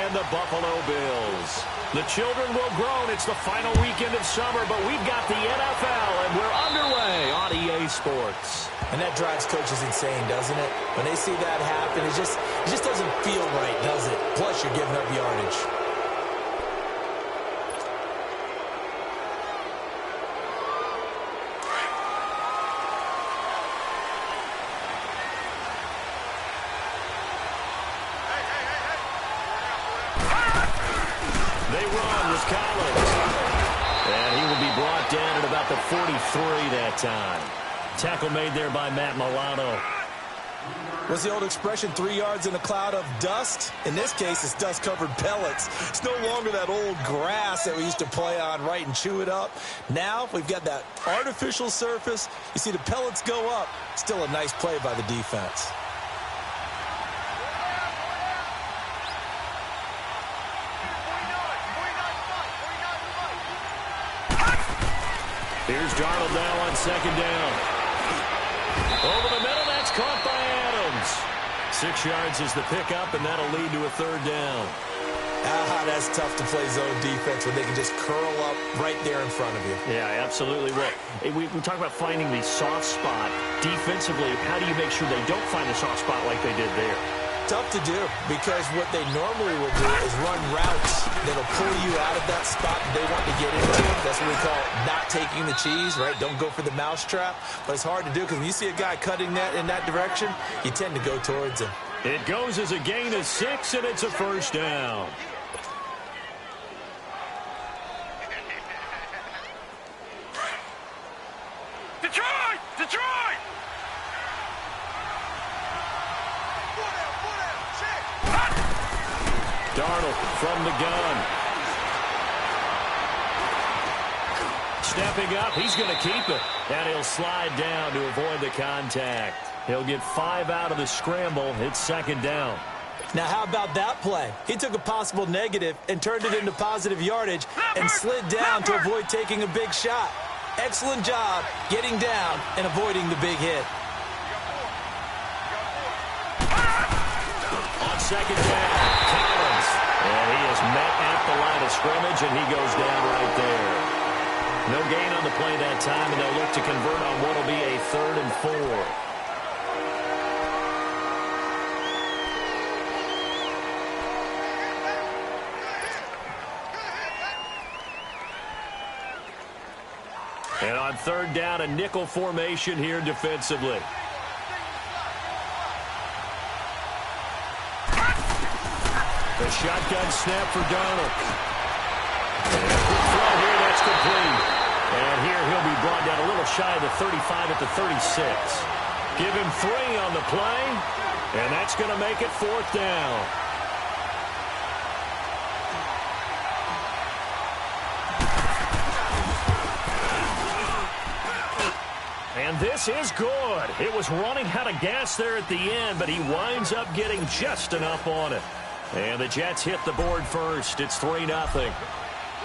and the Buffalo Bills. The children will groan. It's the final weekend of summer, but we've got the NFL, and we're underway on EA Sports. And that drives coaches insane, doesn't it? When they see that happen, it just doesn't feel right, does it? Plus, you're giving up yardage. They run with Collins. And he will be brought down at about the 43 that time. Tackle made there by Matt Milano. What's the old expression, 3 yards in a cloud of dust? In this case, it's dust-covered pellets. It's no longer that old grass that we used to play on, right, and chew it up. Now, we've got that artificial surface. You see the pellets go up. Still a nice play by the defense. Here's Darnold now on second down. Over the middle, that's caught by Adams. 6 yards is the pickup, and that'll lead to a third down. That's tough to play zone defense when they can just curl up right there in front of you. Yeah, absolutely. Well, we talk about finding the soft spot. Defensively, how do you make sure they don't find the soft spot like they did there? Tough to do, because what they normally will do is run routes that'll pull you out of that spot that they want to get into. That's what we call not taking the cheese, right? Don't go for the mousetrap. But it's hard to do because when you see a guy cutting that in that direction, you tend to go towards him. It goes as a gain of 6, and it's a first down. Detroit! Detroit! Darnold from the gun. Stepping up, he's going to keep it. And he'll slide down to avoid the contact. He'll get 5 out of the scramble. It's second down. Now, how about that play? He took a possible negative and turned it into positive yardage and slid down to avoid taking a big shot. Excellent job getting down and avoiding the big hit. On second down, Collins. And he is met at the line of scrimmage, and he goes down right there. No gain on the play that time, and they'll look to convert on what will be a 3rd and 4. And on 3rd down, a nickel formation here defensively. The shotgun snap for Darnold. And a quick throw here, that's complete. And here he'll be brought down a little shy of the 35 at the 36. Give him 3 on the play, and that's going to make it 4th down. And this is good. It was running out of gas there at the end, but he winds up getting just enough on it. And the Jets hit the board first. It's 3-0.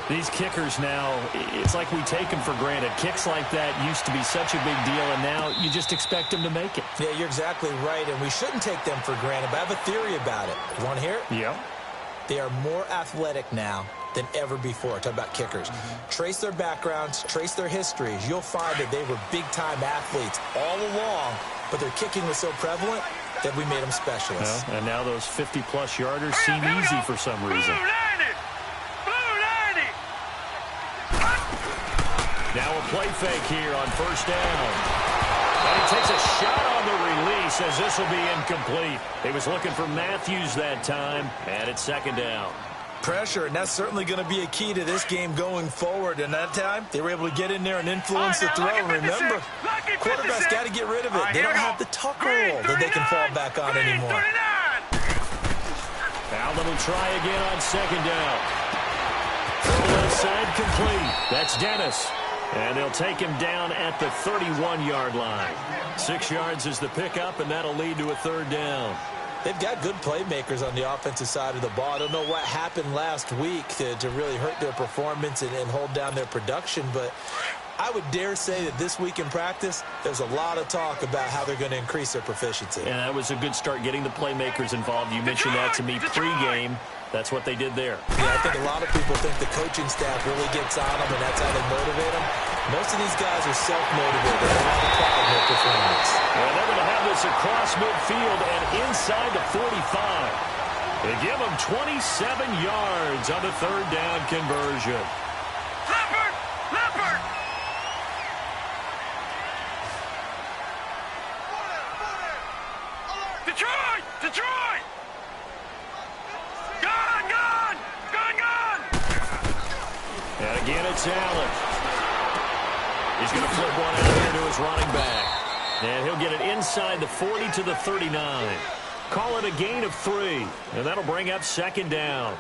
These kickers now, it's like we take them for granted. Kicks like that used to be such a big deal, and now you just expect them to make it. Yeah, you're exactly right, and we shouldn't take them for granted, but I have a theory about it. You want to hear it? Yeah. They are more athletic now than ever before. Talk about kickers. Trace their backgrounds, trace their histories. You'll find that they were big-time athletes all along, but their kicking was so prevalent that we made them specialists. Well, and now those 50-plus yarders seem easy for some reason. Now a play fake here on 1st down. And he takes a shot on the release as this will be incomplete. He was looking for Matthews that time, and it's 2nd down. Pressure, and that's certainly going to be a key to this game going forward. And that time, they were able to get in there and influence the throw. And remember, quarterbacks got to get rid of it. They don't have the tuck roll that they can fall back on anymore. Allen will try again on 2nd down. Left side complete. That's Dennis. And they'll take him down at the 31-yard line. 6 yards is the pickup, and that'll lead to a 3rd down. They've got good playmakers on the offensive side of the ball. I don't know what happened last week to really hurt their performance and hold down their production, but I would dare say that this week in practice, there's a lot of talk about how they're going to increase their proficiency. And that was a good start getting the playmakers involved. You mentioned that to me pregame. That's what they did there. Yeah, I think a lot of people think the coaching staff really gets on them, and that's how they motivate them. Most of these guys are self-motivated. They don't have a pride in their performance. Well, they're going to have this across midfield and inside the 45. They give them 27 yards on the third down conversion. Leopard! Leopard! Detroit! Detroit! Gun! Gun! Gun! Gun! And again, it's Allen. He's going to flip one out here to his running back. And he'll get it inside the 40 to the 39. Call it a gain of 3. And that'll bring up second down.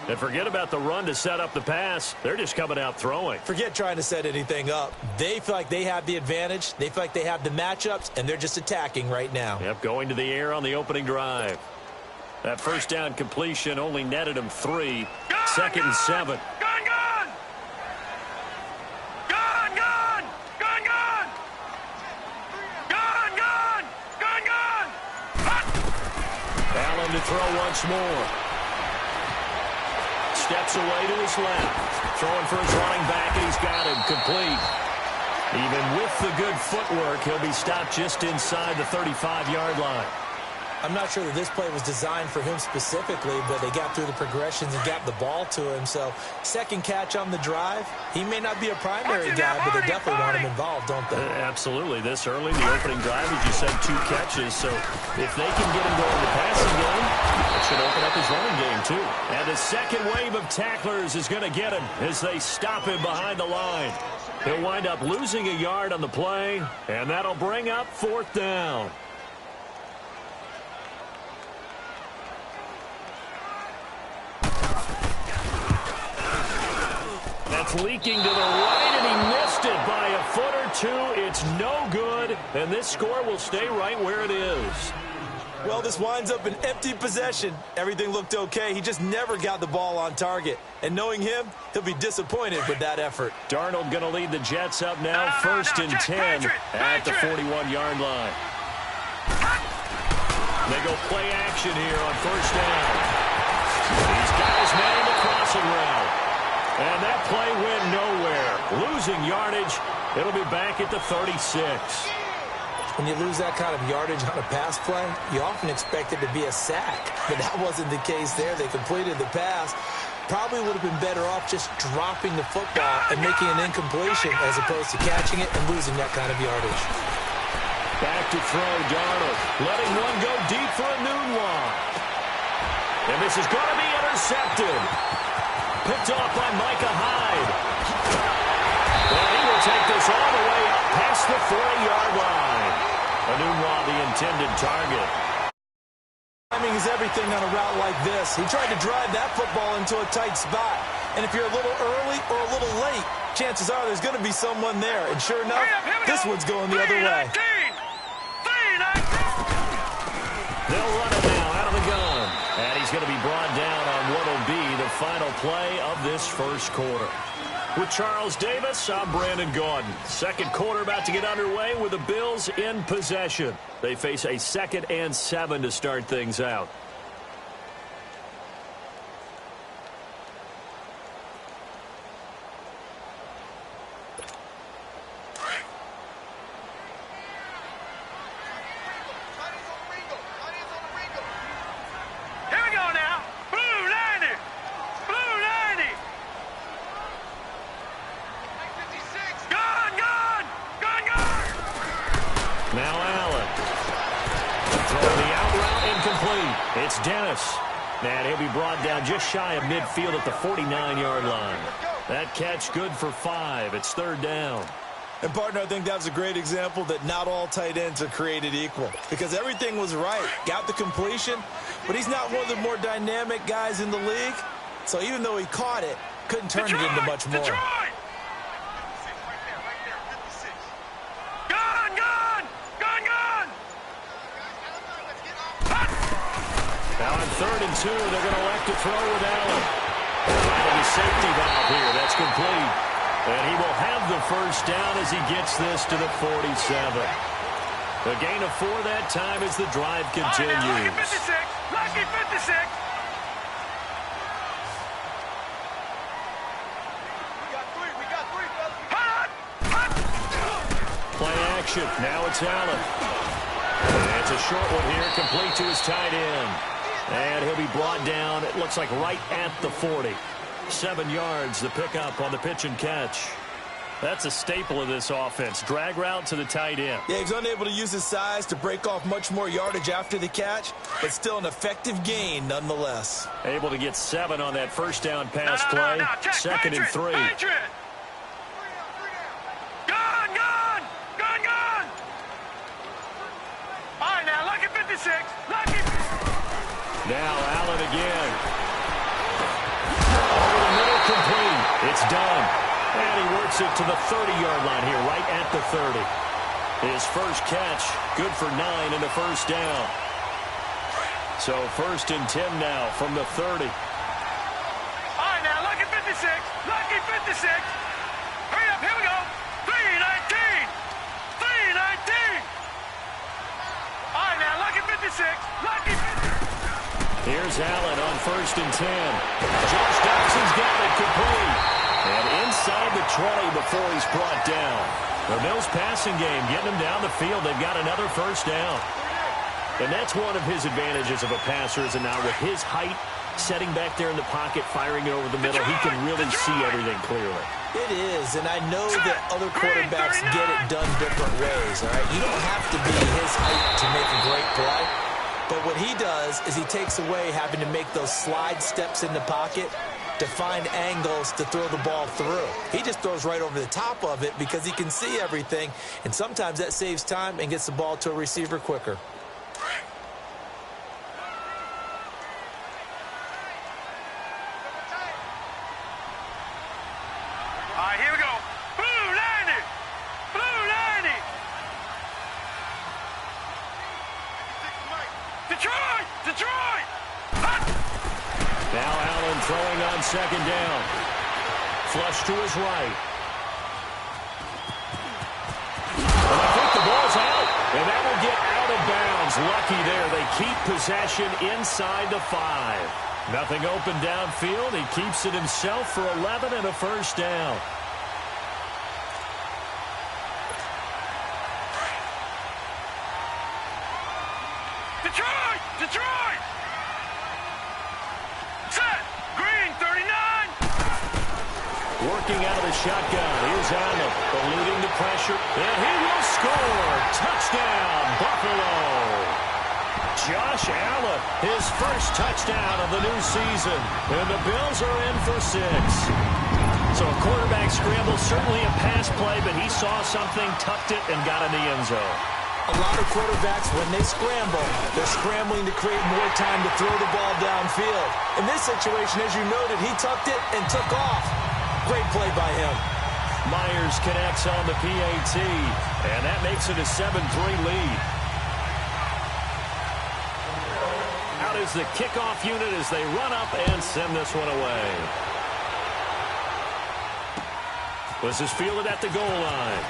And forget about the run to set up the pass. They're just coming out throwing. Forget trying to set anything up. They feel like they have the advantage. They feel like they have the matchups, and they're just attacking right now. Yep, going to the air on the opening drive. That first down completion only netted him 3. Second and 7. Gun! Gun! Gun! Gun! Gun! Gun! Gun! Gun! Gun! Gun! Allen to throw once more. Steps away to his left. Throwing for his running back, and he's got him complete. Even with the good footwork, he'll be stopped just inside the 35-yard line. I'm not sure that this play was designed for him specifically, but they got through the progressions and got the ball to him. So, second catch on the drive. He may not be a primary guy, but they definitely want him involved, don't they? Absolutely. This early, the opening drive, as you said, 2 catches. So, if they can get him going in the passing game, it should open up his running game, too. And the second wave of tacklers is going to get him as they stop him behind the line. He'll wind up losing a yard on the play, and that'll bring up fourth down. That's leaking to the right, and he missed it by a foot or 2. It's no good, and this score will stay right where it is. Well, this winds up an empty possession. Everything looked okay. He just never got the ball on target. And knowing him, he'll be disappointed with that effort. Darnold going to lead the Jets up now, first and 10 at the 41-yard line. They go play action here on first down. These guys manning the crossing route. And that play went nowhere. Losing yardage. It'll be back at the 36. When you lose that kind of yardage on a pass play, you often expect it to be a sack. But that wasn't the case there. They completed the pass. Probably would have been better off just dropping the football and making an incompletion as opposed to catching it and losing that kind of yardage. Back to throw, Darnold. Letting one go deep for a noon walk. And this is going to be intercepted. Picked off by Micah Hyde. And he will take this all the way up past the 40-yard line. Enunwa, the intended target. Timing is everything on a route like this. He tried to drive that football into a tight spot. And if you're a little early or a little late, chances are there's going to be someone there. And sure enough, this one's going the other way. They'll run it now out of the gun. And he's going to be brought down on what will be the final play of this first quarter. With Charles Davis, I'm Brandon Gaudin. Second quarter about to get underway with the Bills in possession. They face a 2nd and 7 to start things out. It's Dennis. And he'll be brought down just shy of midfield at the 49-yard line. That catch good for 5. It's third down. And, partner, I think that was a great example that not all tight ends are created equal. Because everything was right. Got the completion, but he's not one of the more dynamic guys in the league. So even though he caught it, couldn't turn it into much more. Now on 3rd and 2, they're going to elect to throw with Allen. Finding a safety valve here. That's complete. And he will have the first down as he gets this to the 47. A gain of 4 that time as the drive continues. Lucky 56. Lucky 56. direction. Now it's Allen. And it's a short one here, complete to his tight end. And he'll be brought down, it looks like right at the 40. 7 yards, the pickup on the pitch and catch. That's a staple of this offense. Drag route to the tight end. Yeah, he's unable to use his size to break off much more yardage after the catch, but still an effective gain nonetheless. Able to get 7 on that first down pass play. Check, Second and 3. Patriot. Gun! All right, now, lucky 56. Lucky. Now Allen again. Over the middle, complete. It's done. And he works it to the 30-yard line here, right at the 30. His first catch, good for 9 and a first down. So 1st and 10 now from the 30. All right, now, lucky 56. Lucky 56. Hurry up, here we go. 319. 319. All right, now, lucky 56. Lucky. Here's Allen on 1st and 10. Josh Doxson's got it, complete. And inside the 20 before he's brought down. The Bills passing game, getting him down the field. They've got another first down. And that's one of his advantages of a passer, is now with his height, setting back there in the pocket, firing it over the middle, he can really see everything clearly. It is, and I know that other quarterbacks get it done different ways, all right? You don't have to be his height to make a great play. But what he does is he takes away having to make those slide steps in the pocket to find angles to throw the ball through. He just throws right over the top of it because he can see everything, and sometimes that saves time and gets the ball to a receiver quicker. All right, here we go. Blue 90. Blue 90. Detroit. Detroit. Now Allen throwing on 2nd down. Flush to his right. And I think the ball's out. And that will get out of bounds. Lucky there. They keep possession inside the 5. Nothing open downfield. He keeps it himself for 11 and a first down. Detroit. Detroit. Set. Green 39. Working out of the shotgun. Here's Allen, eluding the pressure. And he will score. Touchdown, Buffalo. Josh Allen, his first touchdown of the new season. And the Bills are in for 6. So a quarterback scramble, certainly a pass play, but he saw something, tucked it, and got in the end zone. A lot of quarterbacks, when they scramble, they're scrambling to create more time to throw the ball downfield. In this situation, as you noted, he tucked it and took off. Great play by him. Myers connects on the PAT, and that makes it a 7-3 lead. Out is the kickoff unit as they run up and send this one away. This is fielded at the goal line.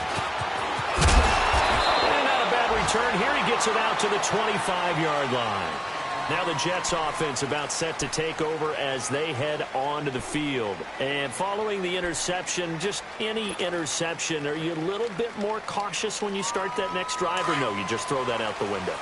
And not a bad return here. He gets it out to the 25-yard line. Now the Jets offense about set to take over as they head onto the field. And following the interception, just any interception, are you a little bit more cautious when you start that next drive, or no, you just throw that out the window?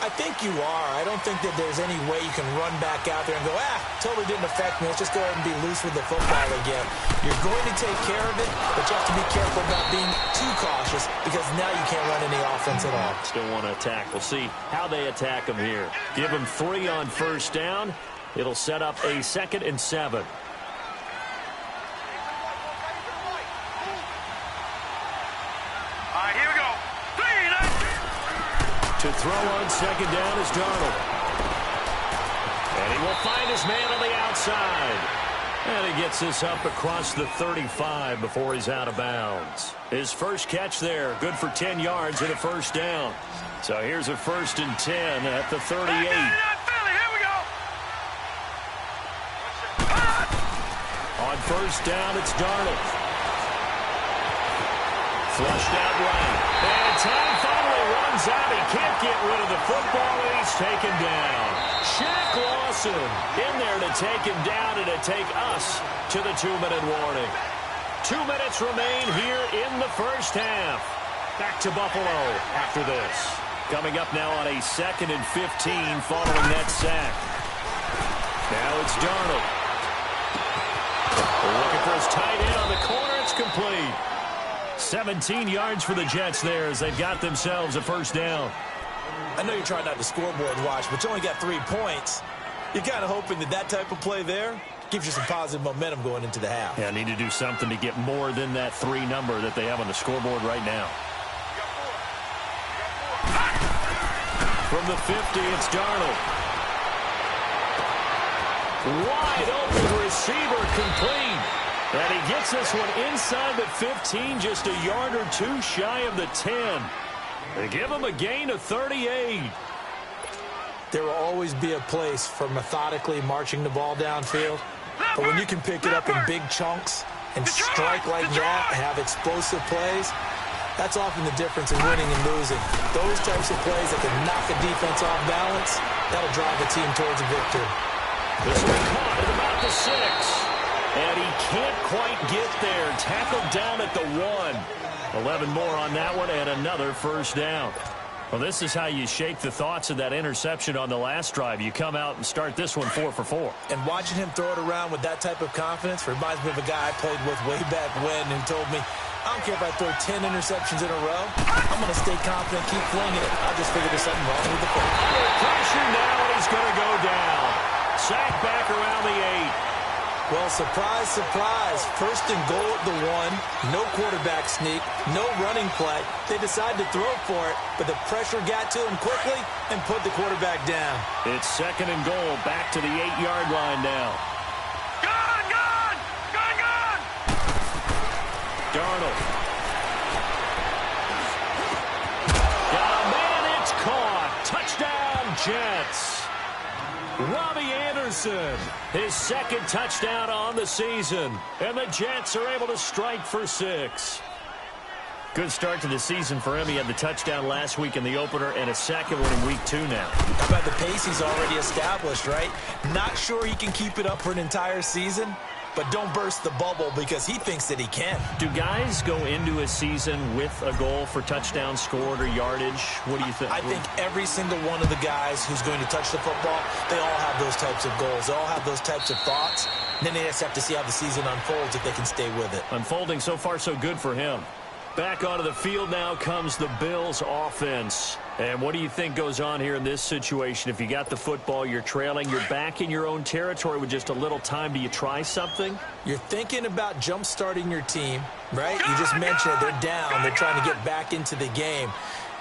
I think you are. I don't think that there's any way you can run back out there and go, totally didn't affect me. Let's just go ahead and be loose with the football again. You're going to take care of it, but you have to be careful about being too cautious because now you can't run any offense at all. Still want to attack. We'll see how they attack him here. Give him 3 on first down. It'll set up a 2nd and 7. All right, here we go. 3-9. To throw on 2nd down is Darnold. And he will find his man on the outside. And he gets this up across the 35 before he's out of bounds. His first catch there, good for 10 yards and a first down. So here's a 1st and 10 at the 38. Here we go. On first down, it's Darnold. Flushed out right. And time finally runs out. He can't get rid of the football, and he's taken down. Shaq Lawson in there to take him down and to take us to the 2-minute warning. 2 minutes remain here in the first half. Back to Buffalo after this. Coming up now on a 2nd and 15 following that sack. Now it's Darnold. Looking for his tight end on the corner. It's complete. 17 yards for the Jets there as they've got themselves a first down. I know you're trying not to scoreboard watch, but you only got 3 points. You're kind of hoping that that type of play there gives you some positive momentum going into the half. Yeah, need to do something to get more than that 3 number that they have on the scoreboard right now. From the 50, it's Darnold. Wide open receiver, complete. And he gets this one inside the 15, just a yard or 2 shy of the 10. They give him a gain of 38. There will always be a place for methodically marching the ball downfield. But when you can pick it up in big chunks and strike like that and have explosive plays, that's often the difference in winning and losing. Those types of plays that can knock a defense off balance, that'll drive the team towards a victory. This one caught at about the 6. And he can't quite get there. Tackled down at the 1. 11 more on that one and another first down. Well, this is how you shape the thoughts of that interception on the last drive. You come out and start this one 4 for 4. And watching him throw it around with that type of confidence reminds me of a guy I played with way back when who told me, I don't care if I throw 10 interceptions in a row. I'm going to stay confident, keep flinging it. I just figured there's something wrong with the play. Under pressure now, and he's going to go down. Sack back around the 8. Well, surprise, surprise. 1st and goal at the 1. No quarterback sneak. No running play. They decided to throw for it, but the pressure got to him quickly and put the quarterback down. It's 2nd and goal. Back to the 8-yard line now. Gone, gone, gone, gone. Darnold. Got a man. It's caught. Touchdown, Jets. Robbie Anderson, his 2nd touchdown on the season. And the Jets are able to strike for 6. Good start to the season for him. He had the touchdown last week in the opener and a 2nd one in week 2 now. How about the pace he's already established, right? Not sure he can keep it up for an entire season, but don't burst the bubble because he thinks that he can. Do guys go into a season with a goal for touchdowns scored or yardage? What do you think? I think every single one of the guys who's going to touch the football, they all have those types of goals. They all have those types of thoughts. And then they just have to see how the season unfolds if they can stay with it. Unfolding so far so good for him. Back onto the field now comes the Bills offense. And what do you think goes on here in this situation? If you got the football, you're trailing, you're back in your own territory with just a little time. Do you try something? You're thinking about jump-starting your team, right? You just mentioned it. They're down. They're trying to get back into the game.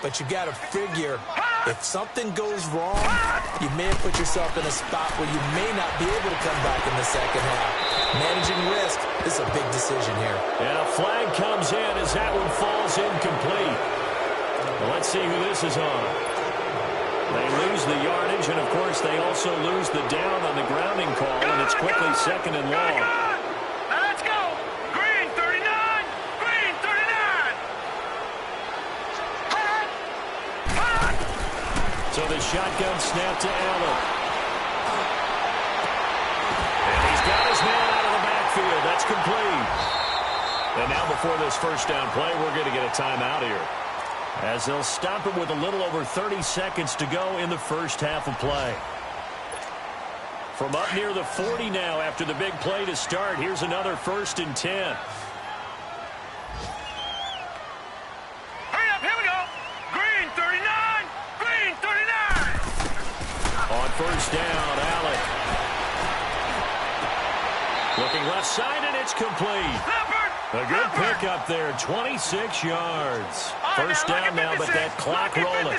But you got to figure if something goes wrong, you may have put yourself in a spot where you may not be able to come back in the second half. Managing risk is a big decision here. And a flag comes in as that one falls incomplete. Well, let's see who this is on. They lose the yardage, and, of course, they also lose the down on the grounding call, and it's quickly 2nd and long. Now let's go. Green 39. Green 39. So the shotgun snap to Allen. And he's got his man out of the backfield. That's complete. And now before this first down play, we're going to get a timeout here, as they'll stop it with a little over 30 seconds to go in the first half of play. From up near the 40 now after the big play to start, here's another 1st and 10. Hurry up, here we go. Green 39. Green 39. On first down, Allen. Looking left side, and it's complete. A good pickup there, 26 yards. First down now, but that clock rolling.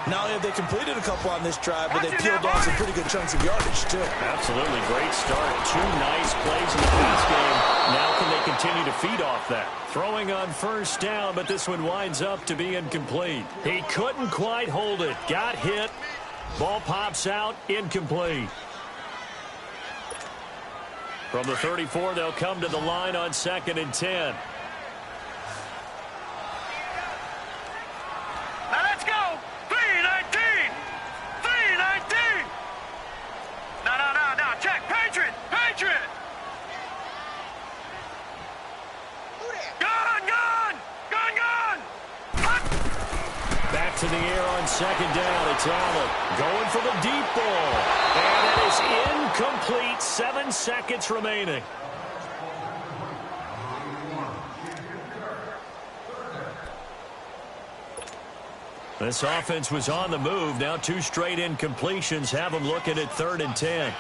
Not only have they completed a couple on this drive, but they peeled off some pretty good chunks of yardage, too. Absolutely, great start. 2 nice plays in the pass game. Now can they continue to feed off that? Throwing on first down, but this one winds up to be incomplete. He couldn't quite hold it. Got hit. Ball pops out, incomplete. From the 34, they'll come to the line on 2nd and 10. Now let's go. 319. 319. No. Check. Patriot. Patriot. Gone. Gone. Gone. Gone. in the air on second down. It's Allen going for the deep ball. And it is incomplete. 7 seconds remaining. This offense was on the move. Now 2 straight incompletions have them looking at 3rd and 10.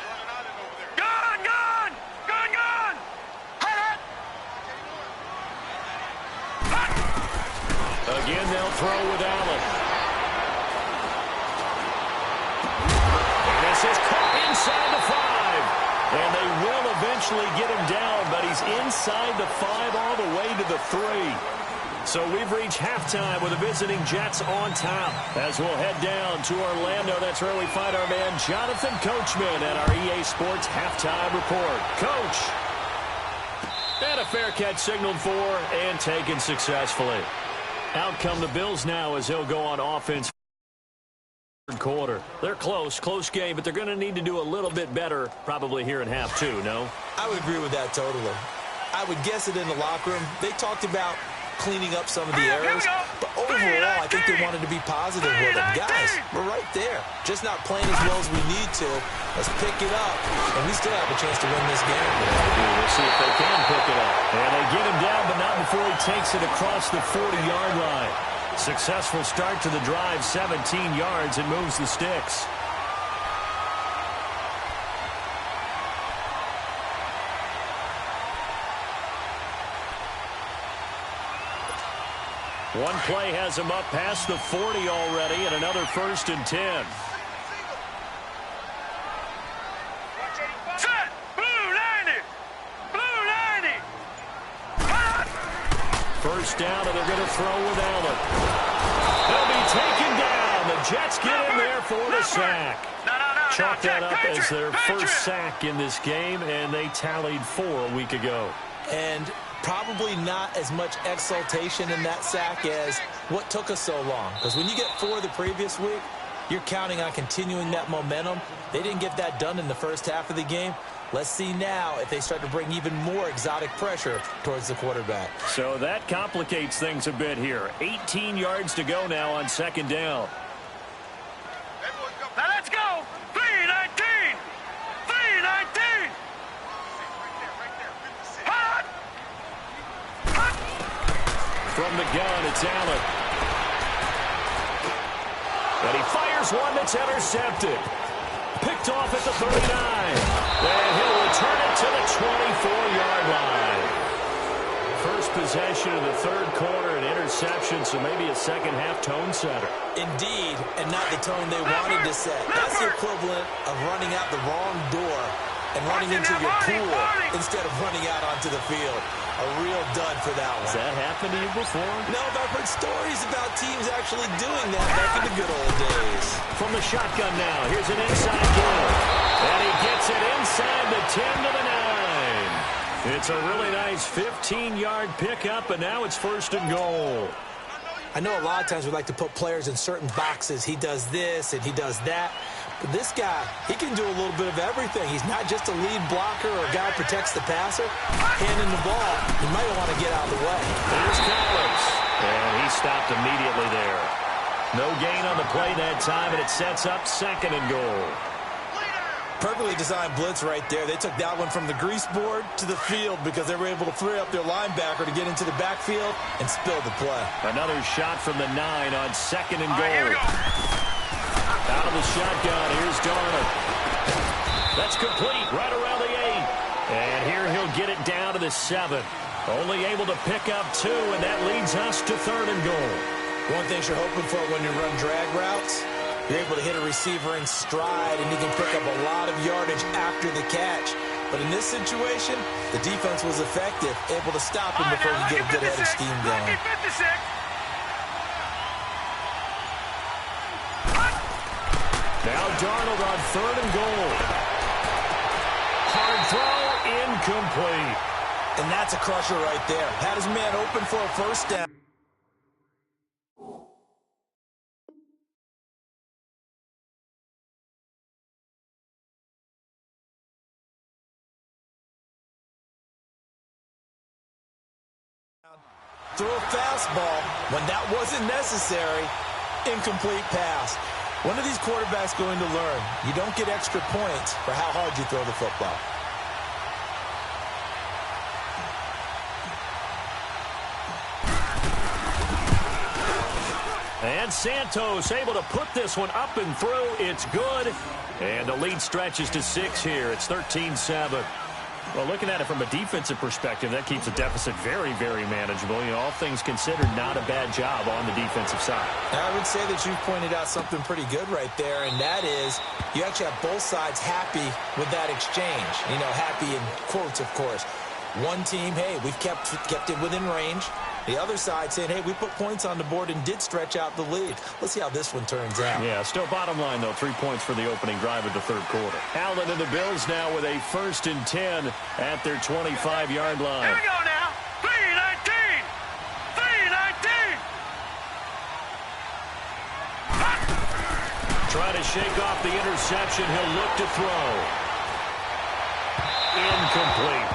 Again, they'll throw with Allen. And this is caught inside the 5. And they will eventually get him down, but he's inside the 5 all the way to the 3. So we've reached halftime with the visiting Jets on top. As we'll head down to Orlando, that's where we find our man Jonathan Coachman at our EA Sports Halftime Report. Coach. And a fair catch signaled for and taken successfully. Out come the Bills now as they'll go on offense. Third quarter. They're close game, but they're going to need to do a little bit better probably here in half 2, no? I would agree with that totally. I would guess it in the locker room. They talked about cleaning up some of the errors, but overall, I think they wanted to be positive with them. Guys, we're right there. Just not playing as well as we need to. Let's pick it up, and we still have a chance to win this game. We'll see if they can pick it up. And they get him down, but not before he takes it across the 40-yard line. Successful start to the drive, 17 yards, and moves the sticks. One play has him up past the 40 already, and another 1st and 10. Set! Blue 90! Blue 90! First down, and they're going to throw with Allen. They'll be taken down. The Jets get in there for the sack. Chalk that up as their first sack in this game, and they tallied 4 a week ago. And probably not as much exultation in that sack as what took us so long. Because when you get 4 the previous week, you're counting on continuing that momentum. They didn't get that done in the first half of the game. Let's see now if they start to bring even more exotic pressure towards the quarterback. So that complicates things a bit here. 18 yards to go now on second down. Now let's go! 3-19! 3-19! Hot! From the gun, it's Allen. And he fires one that's intercepted. Picked off at the 39. And he'll return it to the 24-yard line. First possession of the third quarter, an interception, so maybe a second-half tone setter. Indeed, and not the tone they wanted to set. That's the equivalent of running out the wrong door and running into your pool instead of running out onto the field. A real dud for that one. Has that happened to you before? No, but I've heard stories about teams actually doing that back in the good old days. From the shotgun now, here's an inside kill. And he gets it inside the 10 to the 9. It's a really nice 15-yard pickup, and now it's 1st and goal. I know a lot of times we like to put players in certain boxes. He does this and he does that. But this guy, he can do a little bit of everything. He's not just a lead blocker or a guy who protects the passer. Handing the ball, he might want to get out of the way. Here's Collins. And he stopped immediately there. No gain on the play that time, and it sets up 2nd and goal. Perfectly designed blitz right there. They took that one from the grease board to the field because they were able to free up their linebacker to get into the backfield and spill the play. Another shot from the 9 on 2nd and goal. Here we go. Out of the shotgun, here's Darnold. That's complete, right around the 8. And here he'll get it down to the 7. Only able to pick up 2, and that leads us to 3rd and goal. One thing you're hoping for when you run drag routes, you're able to hit a receiver in stride, and you can pick up a lot of yardage after the catch. But in this situation, the defense was effective, able to stop him before he get a good head of steam going. Now Darnold on 3rd and goal. Hard throw, incomplete. And that's a crusher right there. Had his man open for a first down. Throw a fastball when that wasn't necessary. Incomplete pass. When are these quarterbacks going to learn? You don't get extra points for how hard you throw the football. And Santos able to put this one up and through. It's good. And the lead stretches to 6 here. It's 13-7. Well, looking at it from a defensive perspective, that keeps the deficit very, very manageable. You know, all things considered, not a bad job on the defensive side. I would say that you've pointed out something pretty good right there, and that is you actually have both sides happy with that exchange. You know, happy in quotes, of course. One team, hey, we've kept it within range. The other side saying, hey, we put points on the board and did stretch out the lead. Let's see how this one turns out. Yeah, still bottom line, though, 3 points for the opening drive of the third quarter. Allen and the Bills now with a 1st and 10 at their 25-yard line. Here we go now. 3-19. 3-19. Trying to shake off the interception. He'll look to throw. Incomplete.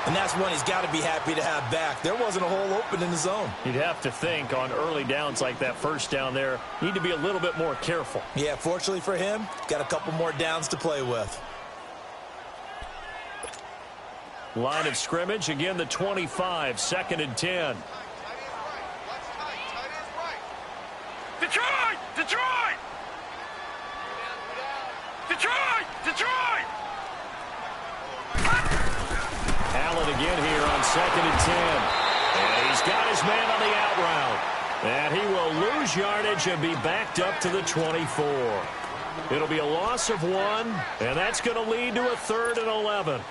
And that's one he's got to be happy to have back. There wasn't a hole open in the zone. You'd have to think on early downs like that first down there, need to be a little bit more careful. Yeah, fortunately for him, got a couple more downs to play with. Line of scrimmage, again the 25, 2nd and 10. Detroit! Detroit! Detroit! Detroit! Allen again here on 2nd and 10. And he's got his man on the out route. And he will lose yardage and be backed up to the 24. It'll be a loss of 1, and that's going to lead to a 3rd and 11.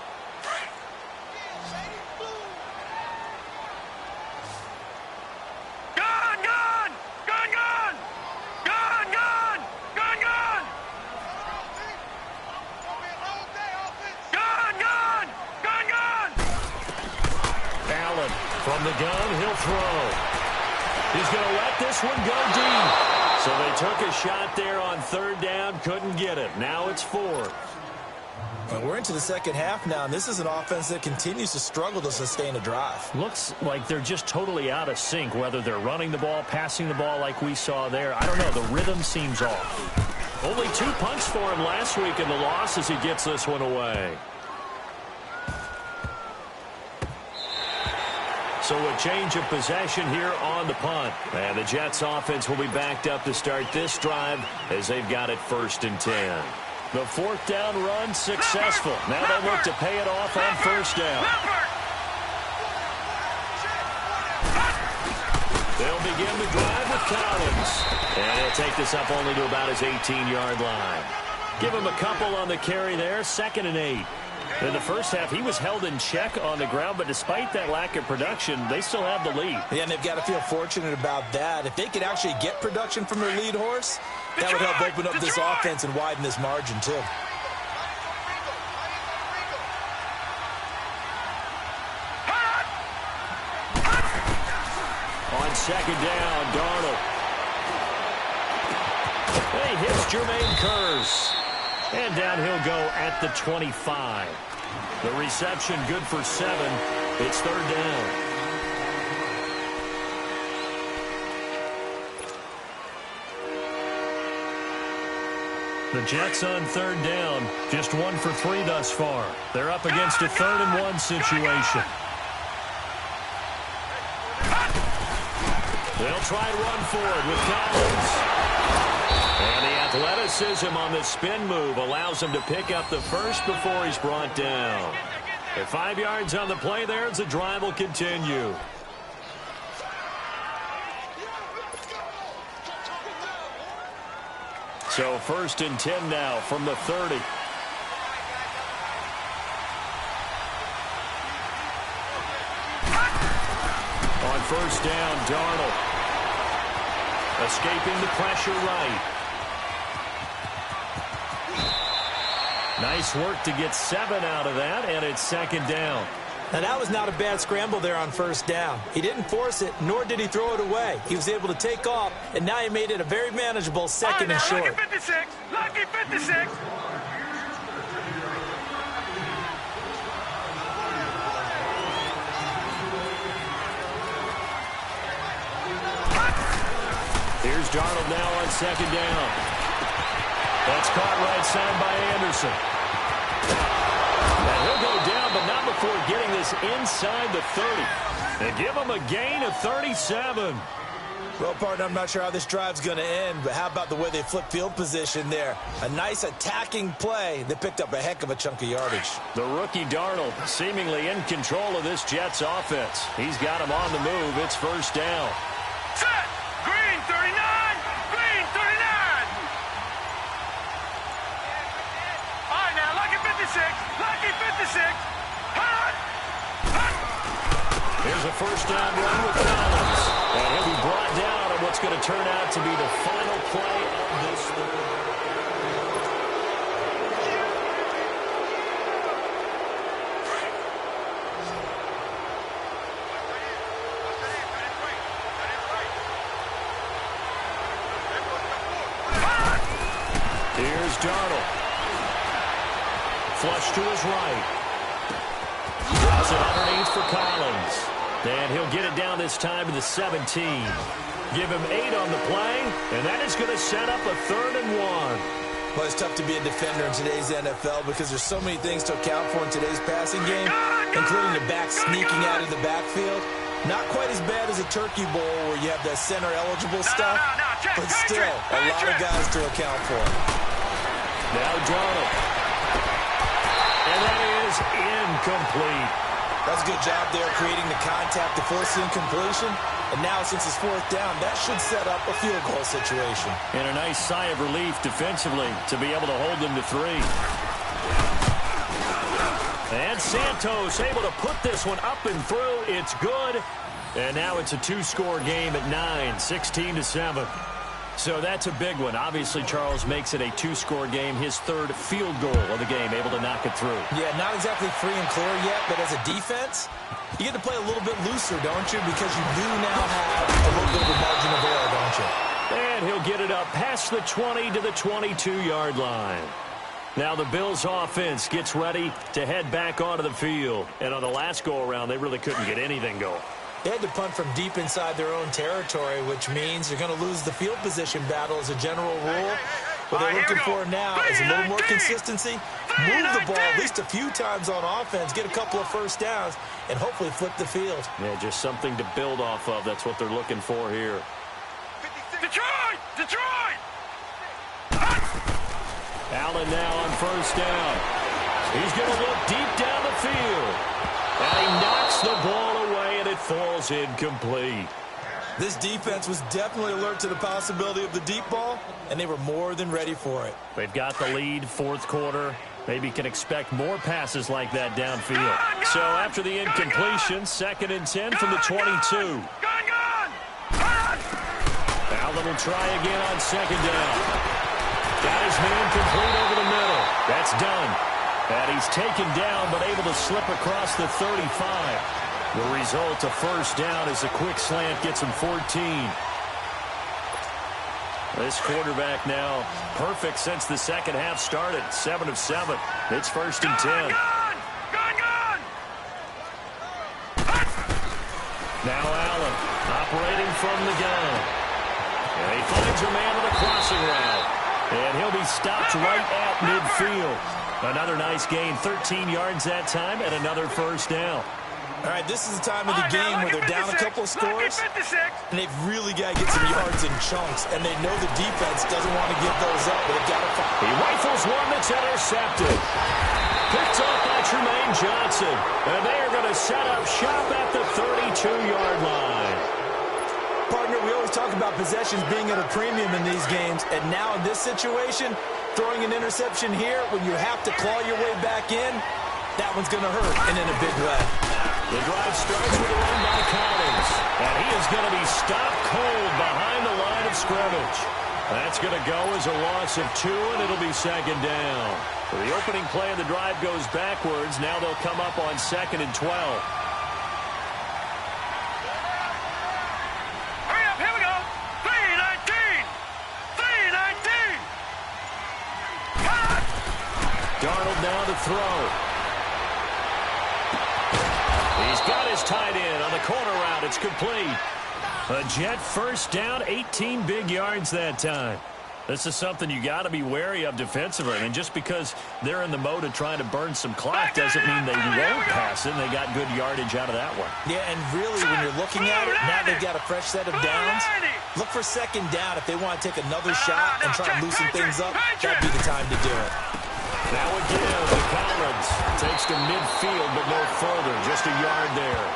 Gone! Gone! Gone! Gone! Gone! Gone! Gone! Gone! Gone! Gone! Gone! Gone! Allen from the gun, he'll throw. He's going to let this one go deep. So they took a shot there on 3rd down, couldn't get it. Now it's 4th. And we're into the second half now, and this is an offense that continues to struggle to sustain a drive. Looks like they're just totally out of sync, whether they're running the ball, passing the ball like we saw there. I don't know. The rhythm seems off. Only 2 punts for him last week in the loss as he gets this one away. So a change of possession here on the punt. And the Jets offense will be backed up to start this drive as they've got it 1st and 10. The 4th down run successful. Now they look to pay it off on 1st down. They'll begin the drive with Collins. And he'll take this up only to about his 18-yard line. Give him a couple on the carry there, 2nd and 8. In the first half, he was held in check on the ground, but despite that lack of production, they still have the lead. Yeah, and they've got to feel fortunate about that. If they could actually get production from their lead horse, that would help open up this offense and widen this margin, too. On 2nd down, Darnold. He hits Jermaine Kearse. And down he'll go at the 25. The reception good for 7. It's 3rd down. The Jets on 3rd down. Just 1 for 3 thus far. They're up against a 3rd and 1 situation. They'll try and run forward with Collins. And the athleticism on the spin move allows him to pick up the first before he's brought down. At 5 yards on the play there as the drive will continue. So 1st and 10 now from the 30. On 1st down, Darnold. Escaping the pressure right. Nice work to get 7 out of that, and it's 2nd down. Now, that was not a bad scramble there on 1st down. He didn't force it, nor did he throw it away. He was able to take off, and now he made it a very manageable 2nd and short. Lucky 56. Lucky 56. Here's Darnold now on second down. That's caught right side by Anderson. And he'll go down, but not before getting this inside the 30. And give him a gain of 37. Well, partner, I'm not sure how this drive's going to end, but how about the way they flip field position there? A nice attacking play. They picked up a heck of a chunk of yardage. The rookie Darnold seemingly in control of this Jets offense. He's got him on the move. It's first down. Set! Green 39! Green 39! All right, now, Lucky 56! Lucky 56! Hut! Hut! Here's a first down run with Collins. And he'll be brought down on what's going to turn out to be the final play of this third. Here's Darnold. Flush to his right. Drops it underneath for Collins. And he'll get it down this time to the 17. Give him 8 on the play, and that is going to set up a 3rd and 1. Well, it's tough to be a defender in today's NFL because there's so many things to account for in today's passing game, including the back sneaking out of the backfield. Not quite as bad as a turkey bowl where you have that center-eligible stuff, but still a lot of guys to account for. Now Darnold. And that is incomplete. That's a good job there creating the contact to force the incompletion. And now, since it's 4th down, that should set up a field goal situation. And a nice sigh of relief defensively to be able to hold them to 3. And Santos able to put this one up and through. It's good. And now it's a 2-score game at 9, 16-7. So that's a big one. Obviously, Charles makes it a 2-score game. His 3rd field goal of the game, able to knock it through. Yeah, not exactly free and clear yet, but as a defense, you get to play a little bit looser, don't you? Because you do now have a little bit of a margin of error, don't you? And he'll get it up past the 20 to the 22-yard line. Now the Bills offense gets ready to head back onto the field. And on the last go-around, they really couldn't get anything going. They had to punt from deep inside their own territory, which means you're going to lose the field position battle as a general rule. What they're looking for now is a little more consistency, move the ball at least a few times on offense, get a couple of first downs, and hopefully flip the field. Yeah, just something to build off of. That's what they're looking for here. Detroit! Detroit! Allen now on first down. He's going to look deep down the field. And he knocks the ball away, and it falls incomplete. This defense was definitely alert to the possibility of the deep ball, and they were more than ready for it. They've got the lead, 4th quarter. Maybe can expect more passes like that downfield. So after the incompletion, 2nd and 10 from the 22. Allen will try again on 2nd down. Got his man complete over the middle. That's done. And he's taken down, but able to slip across the 35. The result, a first down as a quick slant gets him 14. This quarterback now perfect since the second half started. 7 of 7. It's 1st and 10. Now Allen operating from the gun. And he finds a man with a crossing route. And he'll be stopped right at midfield. Another nice gain, 13 yards that time, and another first down. All right, this is the time of the game where they're down a couple of scores, and they've really got to get some yards in chunks, and they know the defense doesn't want to give those up, but they've got to fight. He rifles one that's intercepted. Picked off by Tremaine Johnson, and they are going to set up shop at the 32-yard line. Partner, we always talk about possessions being at a premium in these games, and now in this situation, throwing an interception here when you have to claw your way back in, that one's going to hurt, and in a big way. The drive starts with a run by Collins, and he is going to be stopped cold behind the line of scrimmage. That's going to go as a loss of 2, and it'll be 2nd down. The opening play of the drive goes backwards. Now they'll come up on 2nd and 12. Hurry up, here we go. 3:19. 3:19. Darnold now to throw. He's got his tight end on the corner route. It's complete. A Jet first down, 18 big yards that time. This is something you got to be wary of defensively. And just because they're in the mode of trying to burn some clock doesn't mean they won't pass it. And they got good yardage out of that one. Yeah, and really, when you're looking at it, now they've got a fresh set of downs. Look for second down if they want to take another shot and try and loosen things up. That'd be the time to do it. Now again, to Collins. Takes to midfield, but no further. Just a yard there.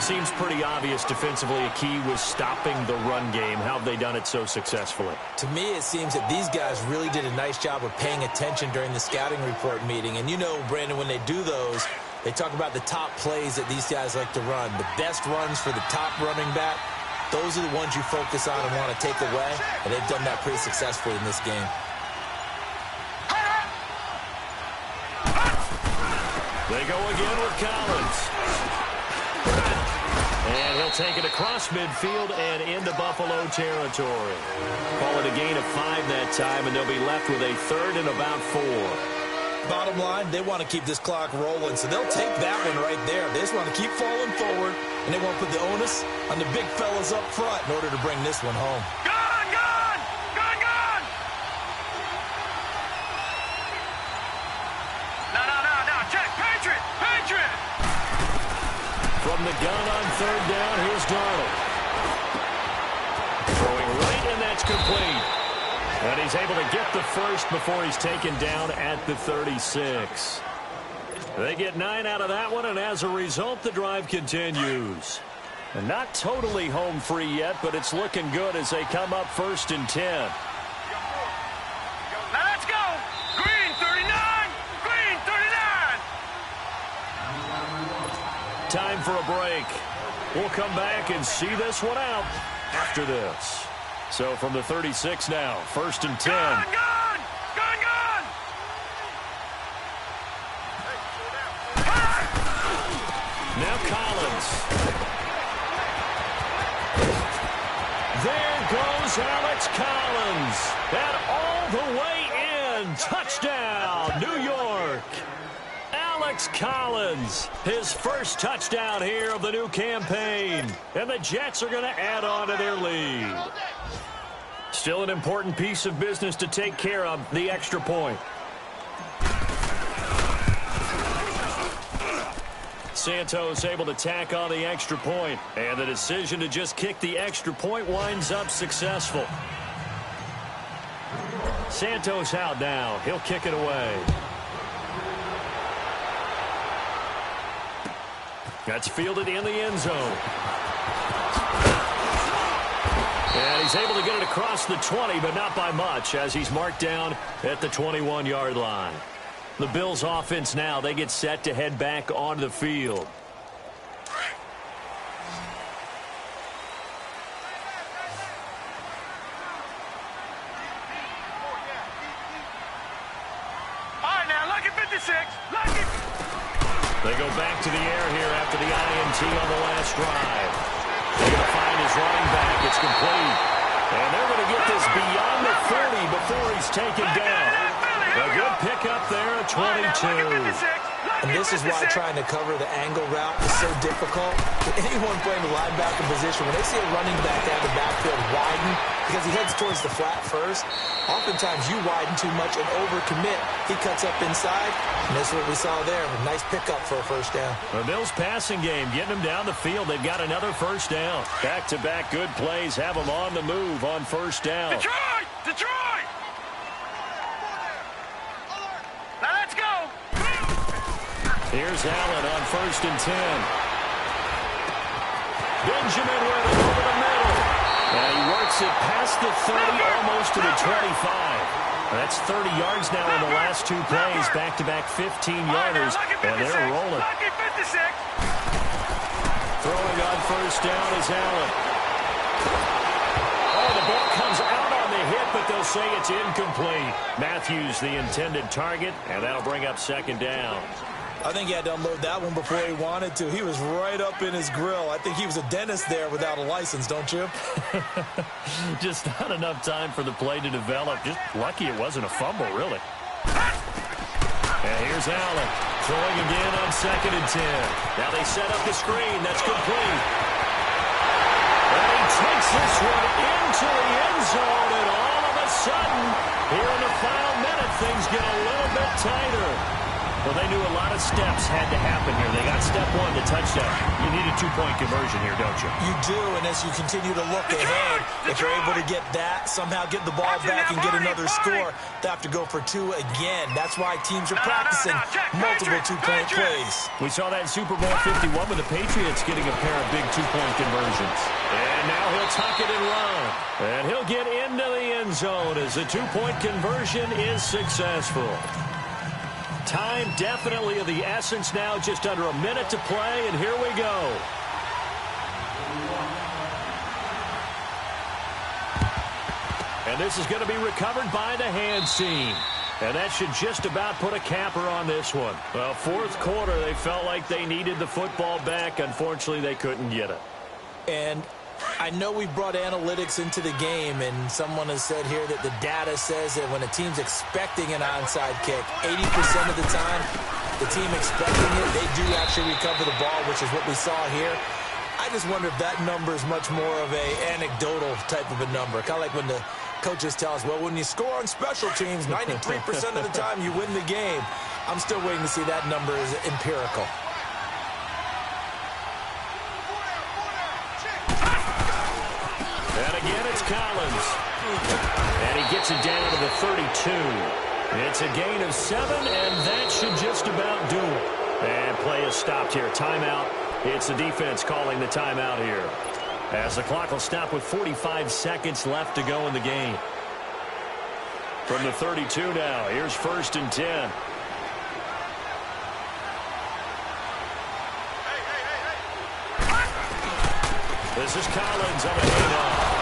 Seems pretty obvious defensively a key was stopping the run game. How have they done it so successfully? To me, it seems that these guys really did a nice job of paying attention during the scouting report meeting. And you know, Brandon, when they do those, they talk about the top plays that these guys like to run. The best runs for the top running back, those are the ones you focus on and want to take away. And they've done that pretty successfully in this game. They go again with Collins. And he'll take it across midfield and into Buffalo territory. Call it a gain of 5 that time, and they'll be left with a third and about 4. Bottom line, they want to keep this clock rolling, so they'll take that one right there. They just want to keep falling forward, and they want to put the onus on the big fellas up front in order to bring this one home. Gone, gone, gone, gone. No, check, Patriot, Patriot. From the gun on third down, here's Darnold. Throwing right, and that's complete. And he's able to get the first before he's taken down at the 36. They get 9 out of that one, and as a result, the drive continues. And not totally home free yet, but it's looking good as they come up 1st and 10. Now let's go. Green 39, Green 39. Time for a break. We'll come back and see this one out after this. So from the 36 now, 1st and 10. Gone, gone, gone, gone. Now Collins. There goes Alex Collins. And all the way in. Touchdown, New York. Alex Collins, his first touchdown here of the new campaign. And the Jets are going to add on to their lead. Still an important piece of business to take care of, the extra point. Santos able to tack on the extra point, and the decision to just kick the extra point winds up successful. Santos out now. He'll kick it away. That's fielded in the end zone. And he's able to get it across the 20, but not by much, as he's marked down at the 21-yard line. The Bills' offense now, they get set to head back onto the field. All right, now, lucky 56, lucky. They go back to the air here after the INT on the last drive. They're going to find his running back. It's complete. And they're going to get this beyond the 30 before he's taken down. A good pickup there at 22. And this is why trying to cover the angle route is so difficult. Anyone playing the linebacker position, when they see a running back out of the backfield widen, because he heads towards the flat first, oftentimes you widen too much and overcommit. He cuts up inside, and that's what we saw there. A nice pickup for a first down. The Bills passing game, getting them down the field. They've got another first down. Back-to-back good plays have them on the move on first down. Detroit! Detroit! Now let's go! Here's Allen on 1st and 10. Benjamin with it over the middle. And he works it past the 30, almost to the 25. That's 30 yards now in the last 2 plays. Back-to-back 15-yarders, and they're rolling. Throwing on first down is Allen. Oh, the ball comes out on the hit, but they'll say it's incomplete. Matthews, the intended target, and that'll bring up 2nd down. I think he had to unload that one before he wanted to. He was right up in his grill. I think he was a dentist there without a license, don't you? Just not enough time for the play to develop. Just lucky it wasn't a fumble, really. And here's Allen throwing again on 2nd and 10. Now they set up the screen. That's complete. And he takes this one into the end zone, and all of a sudden, here in the final minute, things get a little bit tighter. Well, they knew a lot of steps had to happen here. They got step one, the touchdown. You need a two-point conversion here, don't you? You do, and as you continue to look ahead, if you're able to get that, somehow get the ball back and get another score, they have to go for two again. That's why teams are practicing multiple two-point plays. We saw that in Super Bowl 51 with the Patriots getting a pair of big two-point conversions. And now he'll tuck it and run. And he'll get into the end zone as the two-point conversion is successful. Time definitely of the essence now, just under a minute to play, and here we go. And this is going to be recovered by the hands team. And that should just about put a capper on this one. Well, fourth quarter, they felt like they needed the football back. Unfortunately, they couldn't get it. And I know we brought analytics into the game, and someone has said here that the data says that when a team's expecting an onside kick, 80% of the time, the team expecting it, they do actually recover the ball, which is what we saw here. I just wonder if that number is much more of a anecdotal type of a number. Kind of like when the coaches tell us, well, when you score on special teams, 93% of the time you win the game. I'm still waiting to see that number is empirical. And again, it's Collins. And he gets it down to the 32. It's a gain of 7, and that should just about do it. And play is stopped here. Timeout. It's the defense calling the timeout here, as the clock will stop with 45 seconds left to go in the game. From the 32 now, here's 1st and 10. This is Collins on the handoff.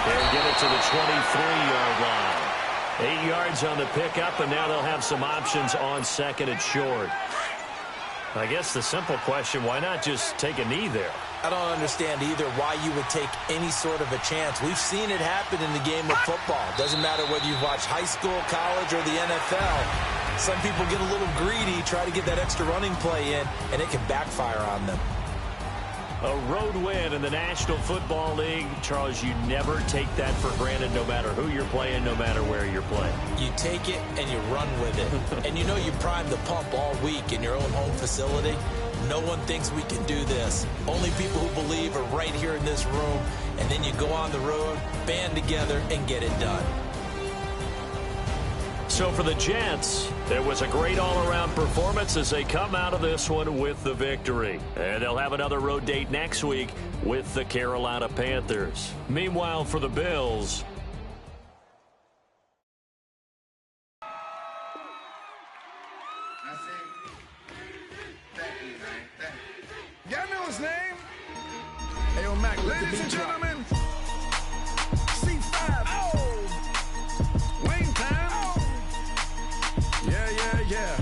They'll get it to the 23-yard line. 8 yards on the pickup, and now they'll have some options on 2nd and short. I guess the simple question, why not just take a knee there? I don't understand either why you would take any sort of a chance. We've seen it happen in the game of football. Doesn't matter whether you've watched high school, college, or the NFL. Some people get a little greedy, try to get that extra running play in, and it can backfire on them. A road win in the National Football League. Charles, you never take that for granted no matter who you're playing, no matter where you're playing. You take it and you run with it. And you know you primed the pump all week in your own home facility. No one thinks we can do this. Only people who believe are right here in this room. And then you go on the road, band together, and get it done. So for the Jets, there was a great all-around performance as they come out of this one with the victory. And they'll have another road date next week with the Carolina Panthers. Meanwhile, for the Bills, y'all know his name? Ayo, Mac, ladies and gentlemen, C5. Oh. Wayne time. Oh. Yeah.